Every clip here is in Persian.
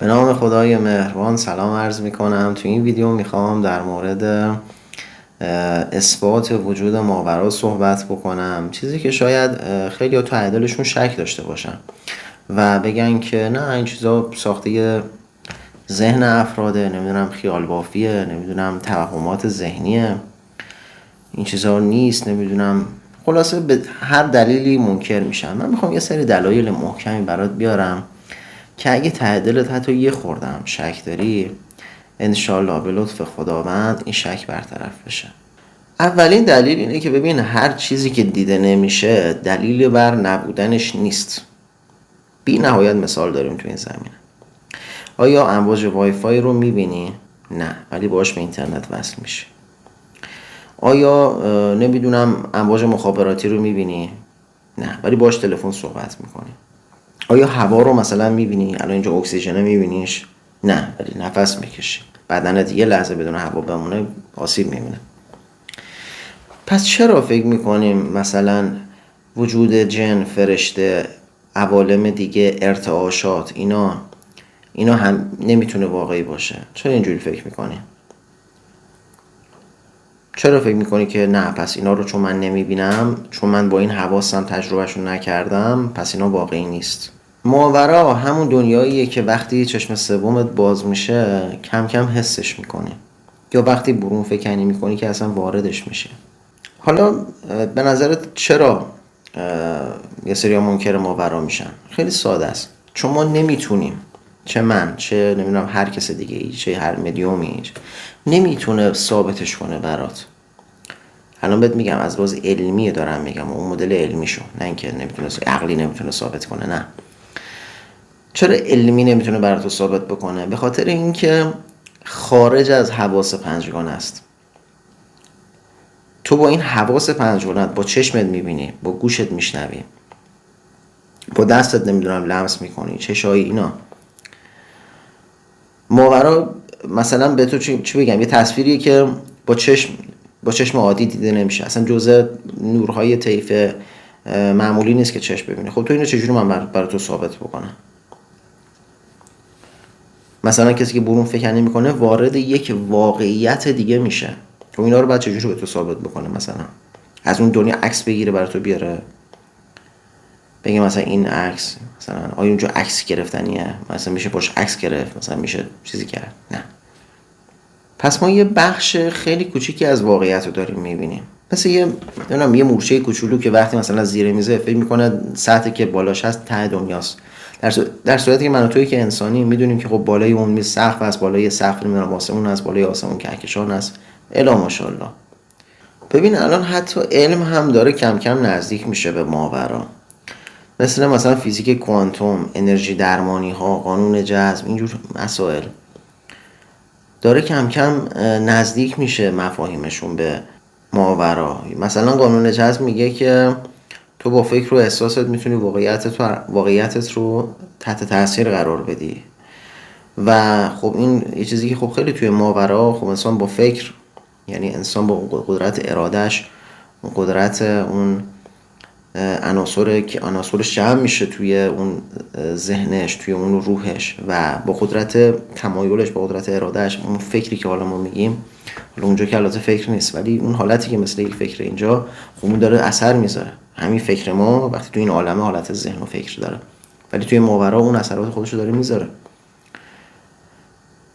به نام خدای مهربان سلام عرض می کنم. تو این ویدیو میخوام در مورد اثبات وجود ماورا صحبت بکنم، چیزی که شاید خیلی تو عدلشون شک داشته باشن و بگن که نه این چیزا ساخته ذهن افراده، نمیدونم خیال بافیه، نمیدونم توهمات ذهنیه، این چیزا نیست، نمیدونم، خلاصه به هر دلیلی منکر میشن. من میخوام یه سری دلایل محکمی برات بیارم که اگه ته دلت حتی یه خوردم شک داری، انشالله به لطف خداوند این شک برطرف بشه. اولین دلیل اینه که ببین هر چیزی که دیده نمیشه دلیل بر نبودنش نیست. بی نهایت مثال داریم تو این زمینه. آیا امواج وای فای رو میبینی؟ نه، ولی باش به اینترنت وصل میشه. آیا نمیدونم امواج مخابراتی رو میبینی؟ نه، ولی باش تلفن صحبت میکنی. آیا هوا رو مثلا میبینی؟ الان اینجا اکسیژن میبینیش؟ نه، ولی نفس میکشی. بدنت یه لحظه بدون هوا بمونه آسیب میبینه. پس چرا فکر میکنیم مثلا وجود جن، فرشته، عوالم دیگه، ارتعاشات، اینا هم نمیتونه واقعی باشه؟ چرا اینجوری فکر میکنی؟ چرا فکر میکنی که نه پس اینا رو چون من نمیبینم، چون من با این حواسم تجربهشون نکردم، پس اینا واقعی نیست؟ ماورا همون دنیاییه که وقتی چشم سومت باز میشه کم کم حسش میکنی، یا وقتی برون فکنی میکنی که اصلا واردش میشه. حالا به نظرت چرا یه سری منکر ماورا میشن؟ خیلی ساده است. چون ما نمیتونیم، چه من چه نمیدونم هر کس دیگه ای، چه هر مدیومی، نمیتونه ثابتش کنه برات. الان بهت میگم از لحاظ علمی دارم میگم، اون مدل علمیشو، نه اینکه نمیتونه عقلی نمیتونه ثابت کنه. نه، چرا علمی نمیتونه برات ثابت بکنه؟ به خاطر اینکه خارج از حواس پنجگانه است. تو با این حواس پنجگانت، با چشمت میبینی، با گوشت میشنوی، با دستت نمیدونم لمس میکنی، چشایی، اینا. ماورا مثلا به تو چی بگم، یه تصویریه که با چشم عادی دیده نمیشه، اصلا جزء نورهای طیف معمولی نیست که چشم ببینه. خب تو اینو چجوری من برای تو ثابت بکنم؟ مثلا کسی که برون فکر نمیکنه وارد یک واقعیت دیگه میشه. خب اینا رو بعد چجوری به تو ثابت بکنه؟ مثلا از اون دنیا عکس بگیره برای تو بیاره، بگه مثلا این عکس، مثلا آیا اونجا عکس گرفتنیه، مثلا میشه باش عکس گرفت، مثلا میشه چیزی کرد؟ نه. پس ما یه بخش خیلی کوچیکی از واقعیت رو داریم میبینیم، مثل یه مورچه کوچولو که وقتی مثلا زیر میزه فکر میکنه سطحی که بالاش هست ته دنیاست، در صورتی که من و تویی که انسانی میدونیم که خب بالای اون میز سقف است، بالای سقف نمیدونم آسمون است، بالای آسمون کهکشان است، الا ماشاءالله. ببین الان حتی علم هم داره کم کم نزدیک میشه به ماورا، مثلا فیزیک کوانتوم، انرژی درمانی ها، قانون جذب، اینجور مسائل داره کم کم نزدیک میشه مفاهیمشون به ماورا. مثلا قانون جذب میگه که تو با فکر و احساست میتونی واقعیتت رو تحت تاثیر قرار بدی. و خب این یه چیزی که خب خیلی توی ماورا، خب انسان با فکر، یعنی انسان با قدرت ارادش، قدرت اون عناصرش جمع میشه توی اون ذهنش، توی اون روحش، و با قدرت تمایلش، با قدرت ارادش، اون فکری که حالا ما میگیم، حالا اونجا که البته فکر نیست، ولی اون حالتی که مثل یک فکر اینجا، خب اون داره اثر میذاره. همین فکر ما وقتی توی این عالمه حالت ذهن و فکر داره، ولی توی ماورا اون اثرات خودشو داره میذاره.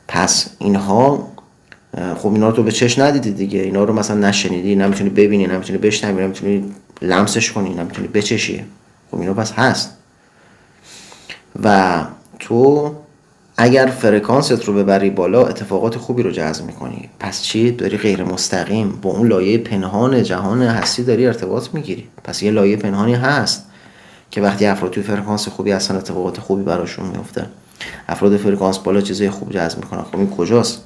پس اینها، خب اینا رو تو به چشم ندیدی دیگه، اینا رو مثلا نشنیدی، نمیتونی ببینی، نمیتونی بشنوی، نمیتونی لمسش کنی، نمیتونی بچشی. خب اینا پس هست. و تو اگر فرکانست رو ببری بالا اتفاقات خوبی رو جذب میکنی. پس چی؟ داری غیر مستقیم با اون لایه پنهان جهان هستی داری ارتباط میگیری. پس یه لایه پنهانی هست که وقتی افراد توی فرکانس خوبی هستن اتفاقات خوبی براشون میفته. افراد فرکانس بالا چیزای خوب جذب میکنن. خب این کجاست؟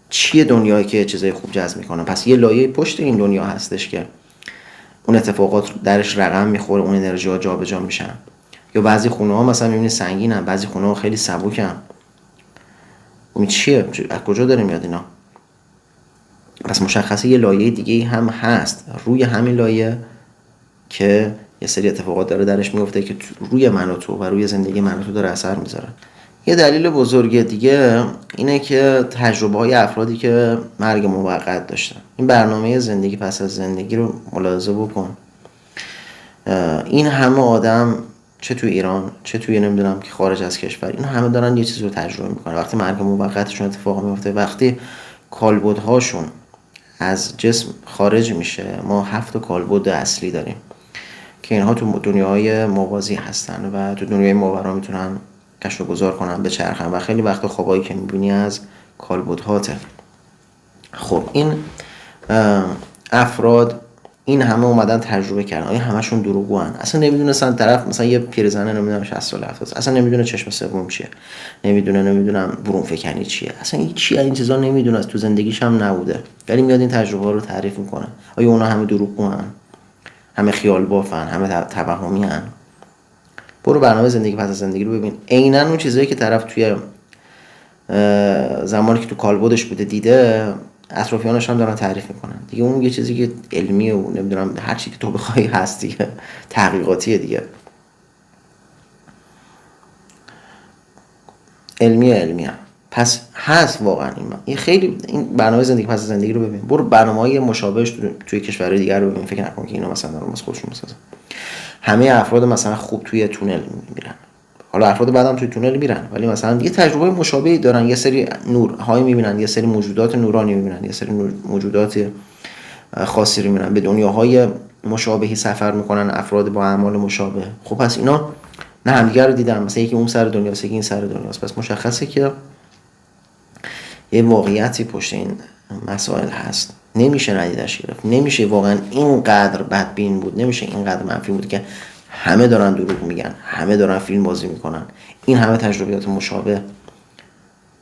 چیه دنیایی که چیزای خوب جذب میکنه؟ پس یه لایه پشت این دنیا هستش که اون اتفاقات درش رقم میخوره، اون انرژی ها جابجا میشن. یا بعضی خونه ها مثلا میبینی سنگینن، بعضی خونه ها خیلی سبکن. اون چیه؟ از کجا داره میاد اینا؟ پس مشخصه یه لایه دیگه هم هست روی همین لایه که یه سری اتفاقات داره درش میفته که روی من و تو و روی زندگی من و تو داره اثر میذاره. یه دلیل بزرگ دیگه اینه که تجربه های افرادی که مرگ موقت داشتن. این برنامه زندگی پس از زندگی رو ملاحظه بکن. این همه آدم چه توی ایران چه توی نمیدونم که خارج از کشور، این همه دارن یه چیزی رو تجربه میکنن. وقتی مرگ موقتشون اتفاق میفته، وقتی کالبدهاشون از جسم خارج میشه، ما 7 کالبد اصلی داریم که اینها تو دنیاهای موازی هستن و تو دنیای ماورا میتونن کشف و گذار کنن، بچرخن و خیلی وقتا خوابایی که میبینی از کالبدهاته. خب این افراد این همه اومدن تجربه کردن، آیا همشون دروغگوان؟ اصلا نمیدونستن. طرف مثلا یه پیرزنه نمیدونم 60 ساله هست، اصلا نمیدونه چشم سوم چیه، نمیدونم برون فکنی چیه، اصلا این چیه، این چیزا نمیدونه، تو زندگیش هم نبوده، ولی میاد این تجربه رو تعریف میکنه. آیا اونا همه دروغگوان؟ همه خیال بافن؟ همه توهمی ان؟ برو برنامه زندگی پس از زندگی رو ببین. عیناً اون چیزایی که طرف توی زمانی که تو کالبدش بوده دیده، اطرافیانش هم دارن تعریف میکنن دیگه. اون یه چیزی که علمیه و نمیدونم هر چی که تو بخوای هست دیگه، تحقیقاتیه دیگه، علمیه. پس هست واقعا این خیلی. این برنامه زندگی پس از زندگی رو ببین. برو برنامه‌های مشابهش توی کشورهای دیگر رو ببین. فکر نکن که اینا مثلا دارن واسه خودشون میسازن. همه افراد مثلا خوب توی تونل میرن، حالا افراد بعدم توی تونل میرن، ولی مثلا یه تجربه مشابهی دارن. یه سری نورهای میبینن، یه سری موجودات نورانی میبینن، یه سری موجودات خاصی رو میبینن، به دنیاهای مشابهی سفر میکنن افراد با اعمال مشابه. خب پس اینا نه همدیگه رو دیدن، مثلا یکی اون سر دنیاست یکی این سر دنیاست، پس مشخصه که یه واقعیتی پشت این مسائل هست. نمیشه ندیدش گرفت. نمیشه واقعا اینقدر بدبین بود، نمیشه اینقدر منفی بود که همه دارن دروغ میگن، همه دارن فیلم بازی میکنن، این همه تجربیات مشابه،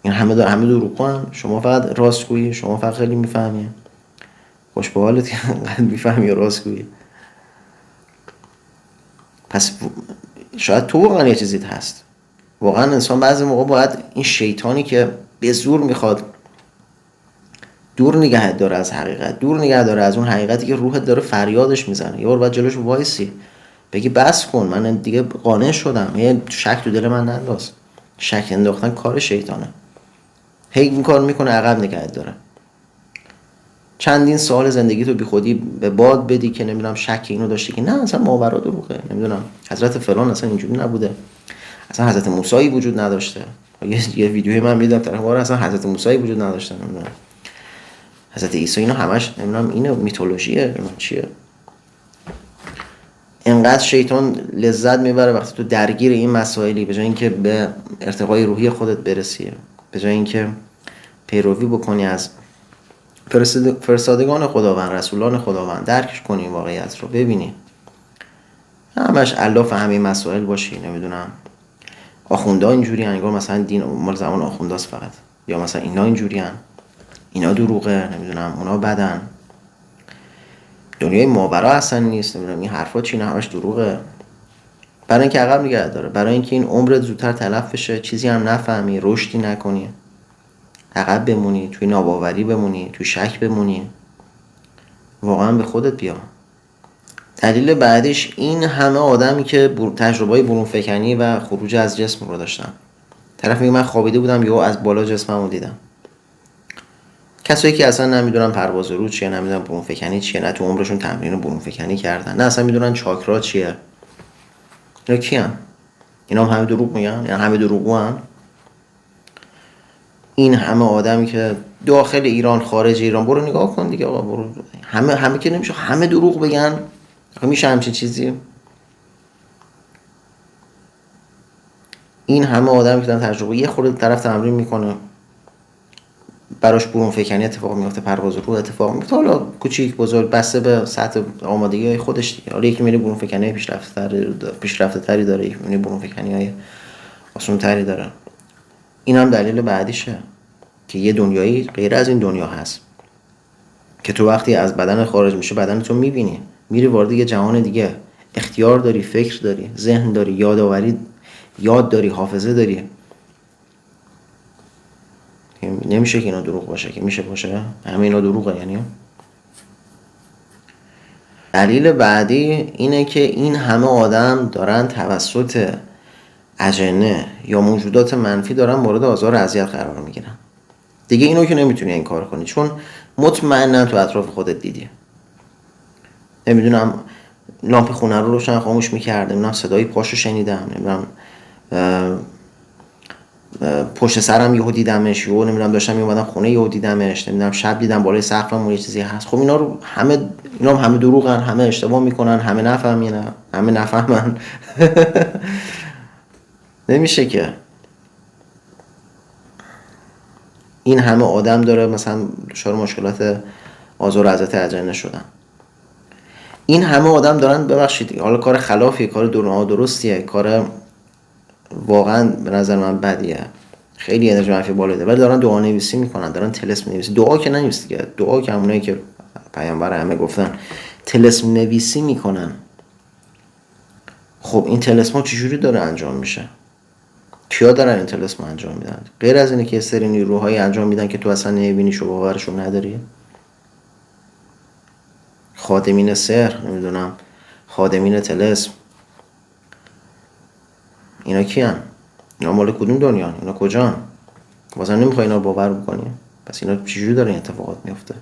این همه دروغگوان. شما فقط راستگویی، شما فقط خیلی میفهمی. خوش به حالت که انقدر میفهمی یا راستگویی. پس شاید تو واقعا یه چیزیت هست. واقعا انسان بعضی موقع باید این شیطانی که به زور میخواد دور نگهت داره از حقیقت، دور نگه داره از اون حقیقتی که روحت داره فریادش میزنه، یه بار باید جلوش وایسی بگی بس کن، من دیگه قانع شدم. یه شک تو دل من ننداز. شک انداختن کار شیطانه. هی این کار میکنه عقب نگهت داره. چندین سال زندگی تو بی خودی به باد بدی که نمیدونم شک اینو داشتی که نه اصلا ماورا دروغه، نمیدونم حضرت فلان اصلا اینجوری نبوده، اصلا حضرت موسی وجود نداشته. یه ویدیوی من میدیدم طرف اصلا حضرت موسی وجود نداشته، نمیدونم حضرت عیسی، اینا همش نمیدونم اینو میتولوژیه، نمیدونم چیه. انقدر شیطان لذت میبره وقتی تو درگیر این مسائلی، به جای اینکه به ارتقای روحی خودت برسی، به جای اینکه پیروی بکنی از فرستادگان خداوند، رسولان خداوند، درکش کنی واقعیت رو، ببینی همش الاف همین مسائل باشی، نمیدونم آخوندا اینجوری انگار مثلا دین مال زمان آخونداست فقط، یا مثلا اینا اینجوری اینا دروغه، نمیدونم اونا بدن، دنیای ماورا اصلا نیست، نمیدونم این حرفا چی، نه همش دروغه. برای اینکه عقب نگه داره، برای اینکه این عمرت زودتر تلف بشه، چیزی هم نفهمی، رشدی نکنی، عقب بمونی، توی ناباوری بمونی، توی شک بمونی. واقعا به خودت بیا. دلیل بعدش این همه آدمی که تجربه برون فکنی و خروج از جسم رو داشتن. طرف میگه من خوابیده بودم یهو از بالا جسممو دیدم. کسایی که اصلا نمیدونن پرواز رو چیه، نمیدونن برون فکنی چیه، نه تو عمرشون تمرین برون فکنی کردن، نه اصلا میدونن چاکرا چیه. اینا کیان؟ اینا هم همه دروغ میگن؟ یعنی همه دروغگوان؟ این همه آدمی که داخل ایران خارج ایران، برو نگاه کن دیگه آقا، برو. همه که نمیشه همه دروغ بگن. میشه همچین چیزی؟ این همه آدمی که دارن تجربه، یه خورده طرف تمرین میکنه براش برون فکنی اتفاق میفته، پرواز رو اتفاق میفته، حالا کوچیک بزرگ بسته به سطح آمادگی خودش دیگه. حالا یکی میره برون فکنی پیشرفته تری داره، یکی میره برون فکنی های آسون تری داره. این هم دلیل بعدیشه که یه دنیایی غیر از این دنیا هست که تو وقتی از بدن خارج میشه بدن تو میبینی، میری وارد یه جهان دیگه، اختیار داری، فکر داری، ذهن داری، یادآوری، یاد داری، حافظه داری. نمیشه که اینا دروغ باشه، که میشه باشه همه اینا دروغه. یعنی دلیل بعدی اینه که این همه آدم دارن توسط اجنه یا موجودات منفی دارن مورد آزار و اذیت قرار میگیرن. دیگه اینو که نمیتونی این کار کنی، چون مطمئنا تو اطراف خودت دیدی. نمیدونم لامپ خونه رو روشن خاموش میکرد، نمیدونم صدای پاشو شنیدم، نمیدونم پشت سرم یهو دیدمش، یهو نمیدونم داشتم میومدم خونه یهو دیدمش، نمیدونم شب دیدم بالای سقفم یه چیزی هست. خب اینا رو همه دروغن، همه اشتباه میکنن، همه نفهمن. نمیشه که این همه آدم داره مثلا دچار مشکلات آزار و اذیت اجنه شدن، این همه آدم دارن، ببخشید حالا کار خلافیه، کار نادرستیه، کار واقعا به نظر من بدیه، خیلی انرژی منفی بالا ده، ولی دارن دعا نویسی میکنن، دارن طلسم نویسی. دعا که ننویسی دیگه، دعا که همونایی که پیامبر همه گفتن، طلسم نویسی میکنن. خب این طلسم چجوری داره انجام میشه؟ کیا دارن این طلسم انجام میدن؟ غیر از اینه که یه سری نیروهایی انجام میدن که تو اصلا نمیبینیش و باورشون نداری. خادمین سحر، نمیدونم خادمین طلسم، اینا کیان؟ اینا مال کدوم دنیان؟ اینا کجان؟ واسه نمیخوای اینا باور بکنی؟ پس اینا چجوری داره این اتفاقات میفته؟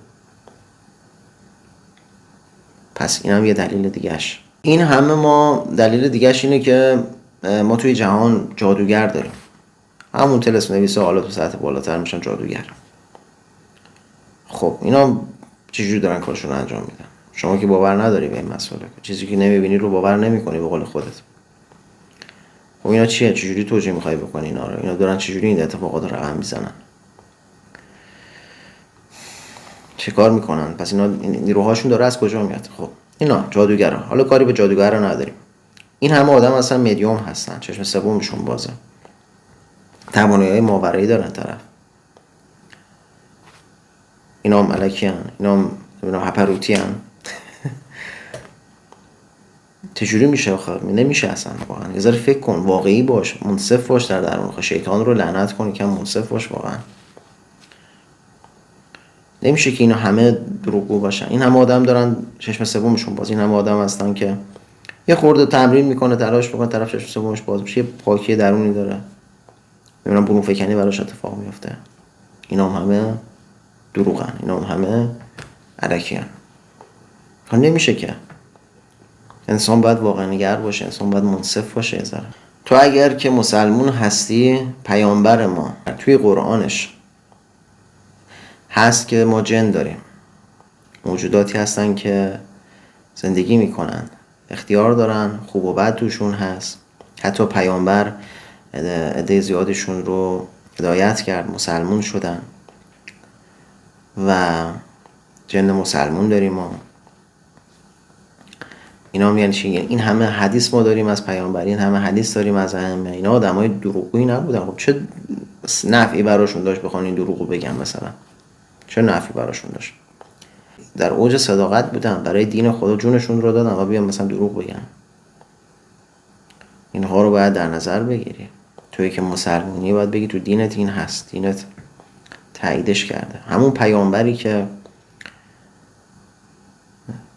پس اینم یه دلیل دیگهش. این همه ما دلیل دیگهش اینه که ما توی جهان جادوگر داریم. همون طلسم نویسا حالا تو سطح بالاتر میشن جادوگر. خب اینا چجوری دارن کارشون رو انجام میدن؟ شما که باور نداری به این مسئله، چیزی که نمیبینی رو باور نمیکنی به قول خودت. خب اینا چیه؟ چجوری توجیه میخوای بکنی اینا رو؟ اینا دارن چجوری این اتفاقات رو رقم میزنن؟ چه کار میکنن؟ پس اینا نیروهاشون داره از کجا میاد؟ خب اینا جادوگرا. حالا کاری به جادوگرا نداریم، این همه آدم اصلا مدیوم هستن، چشم سومشون بازه، توانایی‌های ماورایی دارن طرف. اینا ملکی هن، اینا هپروتی هن. چجوری میشه آخه؟ نمیشه اصلا. واقعا یه ذره فکر کن، واقعی باش، منصف باش در درون. شیطان رو لعنت کن، یکم منصف باش واقعا. نمیشه که اینا همه دروغگو باشن. این همه آدم دارن چشم سومشون باز، این همه آدم هستن که یه خورده تمرین میکنه، تلاش میکنه، طرف چشم سومش باز میشه، یه پاکی درونی داره، میبینم برون فکنی براش اتفاق میفته. اینا همه دروغن، اینا همه الکیان. نمیشه که. انسان باید واقعا نگر باشه، انسان باید منصف باشه. یه ذره تو اگر که مسلمون هستی، پیامبر ما توی قرآنش هست که ما جن داریم، موجوداتی هستن که زندگی میکنن، اختیار دارن، خوب و بد توشون هست. حتی پیامبر عده زیادشون رو هدایت کرد، مسلمون شدن و جن مسلمون داریم ما. اینا هم یعنی چی؟ این همه حدیث ما داریم از پیامبر، این همه حدیث داریم از ائمه. اینا آدمای دروغگویی نبودن. خب چه نفعی براشون داشت بخوان این دروغو بگن؟ مثلا چه نفعی براشون داشت؟ در اوج صداقت بودن، برای دین خدا جونشون رو دادن و بیان مثلا دروغ بگن. اینها رو باید در نظر بگیری. توی که مسلمونی باید بگی تو دینت این هست، دینت تاییدش کرده. همون پیامبری که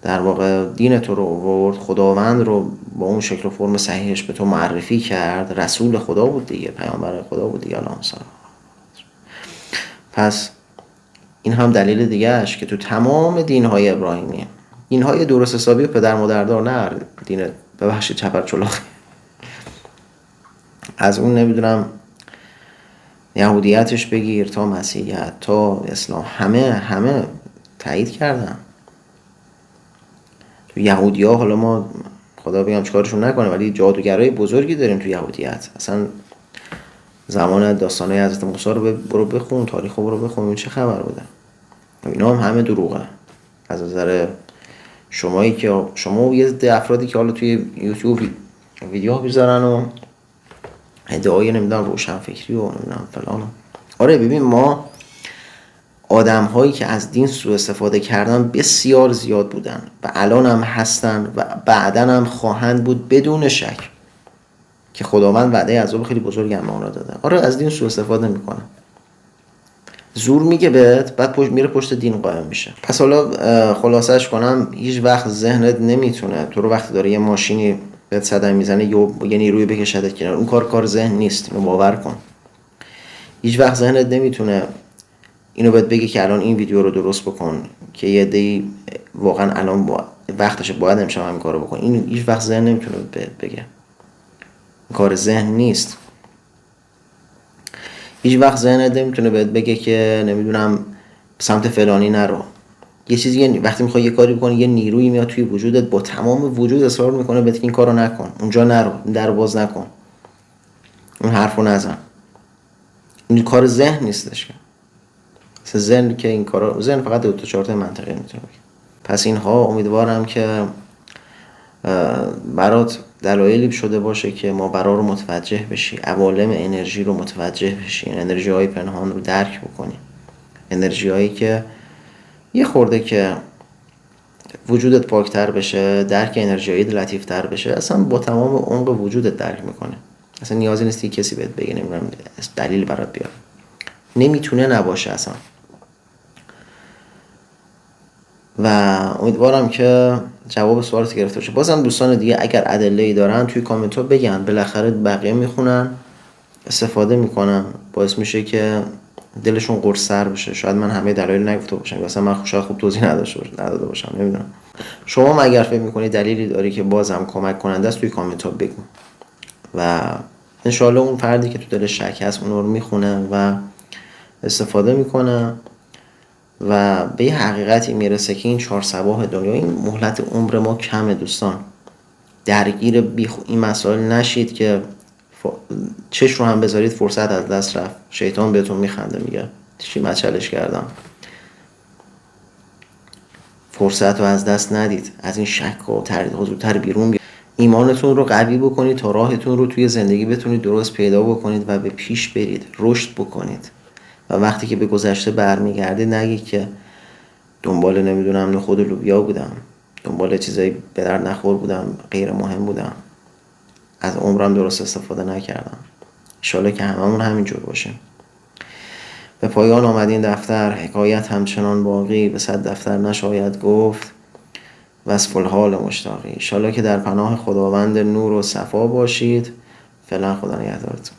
در واقع دین تو رو آورد، خداوند رو با اون شکل و فرم صحیحش به تو معرفی کرد، رسول خدا بود دیگه، پیامبر خدا بود دیگه. اللهم صل. پس این هم دلیل دیگه اش که تو تمام دینهای ابراهیمی، دینهای درست حسابی و پدر مادردار، نه دین ببخشید چپرچلاق، از اون نمیدونم یهودیتش بگیر تا مسیحیت تا اسلام، همه تایید کردن. تو یهودی ها، حالا ما خدا بگم چیکارشون نکنه، ولی جادوگرای بزرگی داریم تو یهودیت. اصلا زمان داستانای حضرت موسی رو برو بخون، تاریخ رو برو بخون، این چه خبر بوده. اینا هم همه دروغه. از نظر شمایی که شما و یه افرادی که حالا توی یوتیوب ویدیو میذارن و ادعای نمیدونم روشنفکری و نمیدونم فلان. آره ببین، ما آدم هایی که از دین سوء استفاده کردن بسیار زیاد بودن و الان هم هستن و بعداً هم خواهند بود بدون شک، که خداوند وعده عذاب خیلی بزرگی هم اونا داده. آره از دین سوء استفاده میکنن، زور میگه بهت، بعد میره پشت دین قائم میشه. پس حالا خلاصش کنم، هیچ وقت ذهنت نمیتونه تو رو وقتی داره یه ماشینی بهت صدمه میزنه یه نیروی بکشدت کنار. اون کار ذهن نیست، اینو باور کن. هیچ وقت ذهنت نمیتونه اینو بهت بگه که الان این ویدیو رو درست بکن که یه عده‌ای واقعا الان وقتشه باید امشب همین کارو بکن. این هیچ وقت ذهن نمیتونه بهت بگه، کار ذهن نیست. هیچ وقت ذهنت نمیتونه بهت بگه که نمیدونم سمت فلانی نرو. یه چیزی وقتی میخوای یه کاری بکنی، یه نیرویی میاد توی وجودت با تمام وجود اصرار میکنه بهت که این کارو نکن، اونجا نرو، در باز نکن، اون حرفو نزن. این کار ذهن نیستش که ذهن که این کارا، ذهن فقط دو تا چهار تا منطقی میتونه بگه. پس اینها امیدوارم که برات دلایلی شده باشه که ماورا رو متوجه بشی، عوالم انرژی رو متوجه بشی، انرژی های پنهان رو درک بکنی، انرژی هایی که یه خورده که وجودت پاکتر بشه، درک انرژی هایی لطیفتر بشه، اصلا با تمام عمق وجودت درک میکنه. اصلا نیازی نیست که کسی بهت بگه، نمیدونم دلیل برات بیاره، نمیتونه نباشه اصلا. و امیدوارم که جواب سوالت گرفته باشه. بازم دوستان دیگه اگر ادله‌ای دارن توی کامنت ها بگن، بالاخره بقیه میخونن، استفاده میکنن، باعث میشه که دلشون قرص‌تر بشه. شاید من همه دلایل نگفته باشم، مثلا من شاید خوب توضیح نداده باشم، نمیدونم. شما اگر فکر میکنی دلیلی داری که بازم کمک کننده است، توی کامنت ها بگو و انشالله اون فردی که تو دلش شک هست اون رو میخونه و استفاده میکنه و به یه حقیقتی میرسه که این 4 صباح دنیا، این مهلت عمر ما کمه دوستان. درگیر این مسائل نشید که چش رو هم بذارید فرصت از دست رفت. شیطان بهتون میخنده، میگه چی مچلش کردم. فرصت رو از دست ندید، از این شک و تردید زودتر بیرون بیاید. ایمانتون رو قوی بکنید تا راهتون رو توی زندگی بتونید درست پیدا بکنید و به پیش برید، رشد بکنید. و وقتی که به گذشته برمیگردید نگید که دنبال نمیدونم نخود و لوبیا بودم، دنبال چیزایی به درد نخور بودم، غیر مهم بودم، از عمرم درست استفاده نکردم. انشالله که هممون همینجور باشیم. به پایان آمد این دفتر، حکایت همچنان باقی، به 100 دفتر نشاید گفت، وصف الحال مشتاقی. انشالله که در پناه خداوند نور و صفا باشید. فعلا خدا نگهدارتون.